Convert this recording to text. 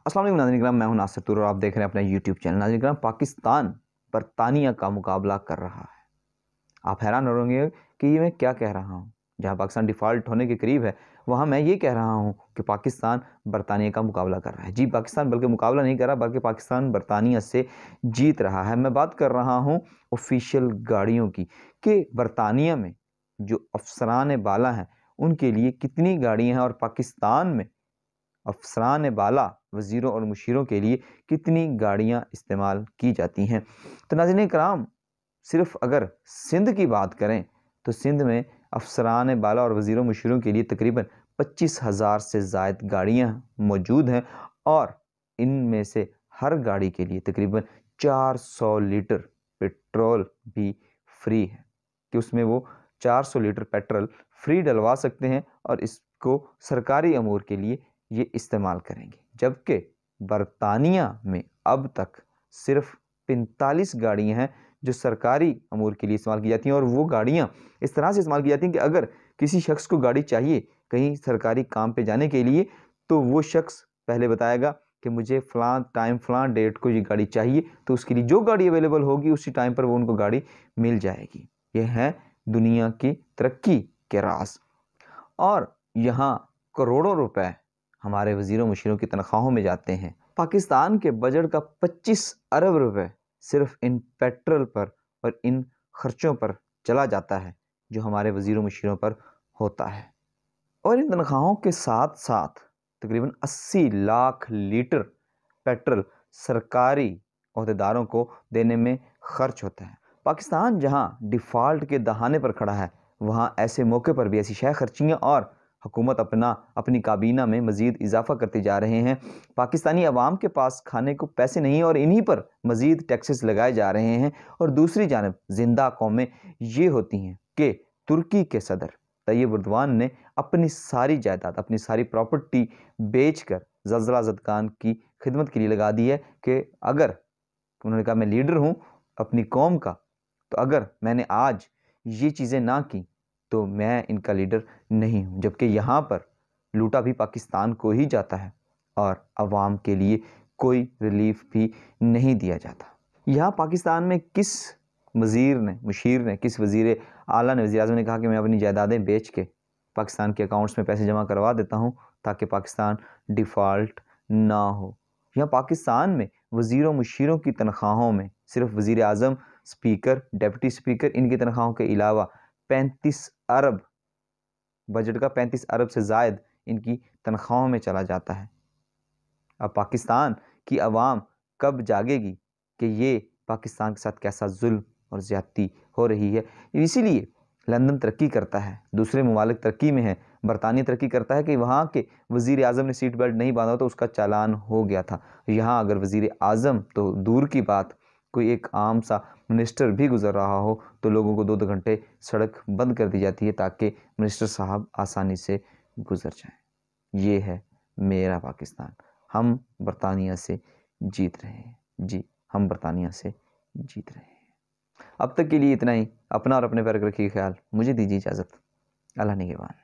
अस्सलाम वालेकुम नाज़रीन किराम, मैं हूं नासिर तुर और आप देख रहे हैं अपना यूट्यूब चैनल। नाज़रीन किराम, पाकिस्तान बरतानिया का मुकाबला कर रहा है। आप हैरान हो होंगे कि ये मैं क्या कह रहा हूं। जहां पाकिस्तान डिफ़ॉल्ट होने के करीब है, वहां मैं ये कह रहा हूं कि पाकिस्तान बरतानिया का मुकाबला कर रहा है। जी, पाकिस्तान बल्कि मुकाबला नहीं कर रहा, बल्कि पाकिस्तान बरतानिया से जीत रहा है। मैं बात कर रहा हूँ ऑफिशियल गाड़ियों की कि बरतानिया में जो अफसरान बाला हैं उनके लिए कितनी गाड़ियाँ हैं और पाकिस्तान में अफसरान बाला वज़ीरों और मुशीरों के लिए कितनी गाड़ियाँ इस्तेमाल की जाती हैं। तो नाज़रीन कराम, सिर्फ़ अगर सिंध की बात करें तो सिंध में अफसरान बाला और वज़ीरों मुशीरों के लिए तकरीबन 25,000 से ज़ायद गाड़ियाँ मौजूद हैं और इनमें से हर गाड़ी के लिए तकरीबन 400 लीटर पेट्रोल भी फ्री है कि उसमें वो 400 लीटर पेट्रोल फ्री डलवा सकते हैं और इसको सरकारी अमूर के लिए ये इस्तेमाल करेंगे। जबकि बरतानिया में अब तक सिर्फ 45 गाड़ियाँ हैं जो सरकारी अमूर के लिए इस्तेमाल की जाती हैं, और वो गाड़ियाँ इस तरह से इस्तेमाल की जाती हैं कि अगर किसी शख्स को गाड़ी चाहिए कहीं सरकारी काम पे जाने के लिए, तो वो शख्स पहले बताएगा कि मुझे फ़लाँ टाइम फ़लाँ डेट को ये गाड़ी चाहिए, तो उसके लिए जो गाड़ी अवेलेबल होगी उसी टाइम पर वो उनको गाड़ी मिल जाएगी। ये है दुनिया की तरक्की के राज। और यहाँ करोड़ों रुपए हमारे वज़ीरों मुशीरों की तनख्वाहों में जाते हैं। पाकिस्तान के बजट का 25 अरब रुपए सिर्फ इन पेट्रोल पर और इन खर्चों पर चला जाता है जो हमारे वज़ीरों मुशीरों पर होता है। और इन तनख्वाहों के साथ साथ तकरीबन 80 लाख लीटर पेट्रोल सरकारी अहदेदारों को देने में खर्च होता है। पाकिस्तान जहां डिफ़ॉल्ट के दहाने पर खड़ा है, वहां ऐसे मौके पर भी ऐसी शय खर्चियाँ और हुकूमत अपनी काबीना में मज़ीद इजाफा करते जा रहे हैं। पाकिस्तानी अवाम के पास खाने को पैसे नहीं और इन्हीं पर मज़ीद टैक्सेस लगाए जा रहे हैं। और दूसरी जानब जिंदा कौमें ये होती हैं कि तुर्की के सदर तैयब एर्दोगान ने अपनी सारी जायदाद, अपनी सारी प्रॉपर्टी बेचकर ज़लज़ला ज़दगान की खिदमत के लिए लगा दी है कि अगर उन्होंने कहा मैं लीडर हूँ अपनी कौम का, तो अगर मैंने आज ये चीज़ें ना की तो मैं इनका लीडर नहीं हूँ। जबकि यहाँ पर लूटा भी पाकिस्तान को ही जाता है और अवाम के लिए कोई रिलीफ भी नहीं दिया जाता। यहाँ पाकिस्तान में किस मुशीर ने, किस वज़ीर आला ने, वज़ीर आज़म ने कहा कि मैं अपनी जायदादें बेच के पाकिस्तान के अकाउंट्स में पैसे जमा करवा देता हूँ ताकि पाकिस्तान डिफ़ॉल्ट ना हो। यहाँ पाकिस्तान में वज़ीरों मुशीरों की तनख्वाहों में सिर्फ वज़ीर आज़म, स्पीकर, डिप्टी स्पीकर, इनकी तनख्वाहों के अलावा 35 अरब, बजट का 35 अरब से ज़ायद इनकी तनख्वाहों में चला जाता है। अब पाकिस्तान की अवाम कब जागेगी कि ये पाकिस्तान के साथ कैसा जुल्म और ज़्यादती हो रही है। इसीलिए लंदन तरक्की करता है, दूसरे ममालिक तरक्की में हैं। बरतानिया तरक्की करता है कि वहाँ के वज़ीर आज़म ने सीट बेल्ट नहीं बांधा तो उसका चालान हो गया था। यहाँ अगर वज़ीर आज़म तो दूर की बात, कोई एक आम सा मिनिस्टर भी गुज़र रहा हो तो लोगों को 2-2 घंटे सड़क बंद कर दी जाती है ताकि मिनिस्टर साहब आसानी से गुज़र जाएं। ये है मेरा पाकिस्तान। हम बरतानिया से जीत रहे हैं। जी, हम बरतानिया से जीत रहे हैं। अब तक के लिए इतना ही। अपना और अपने पर रखिए ख्याल। मुझे दीजिए इजाज़त। अल्लाह निगहबान।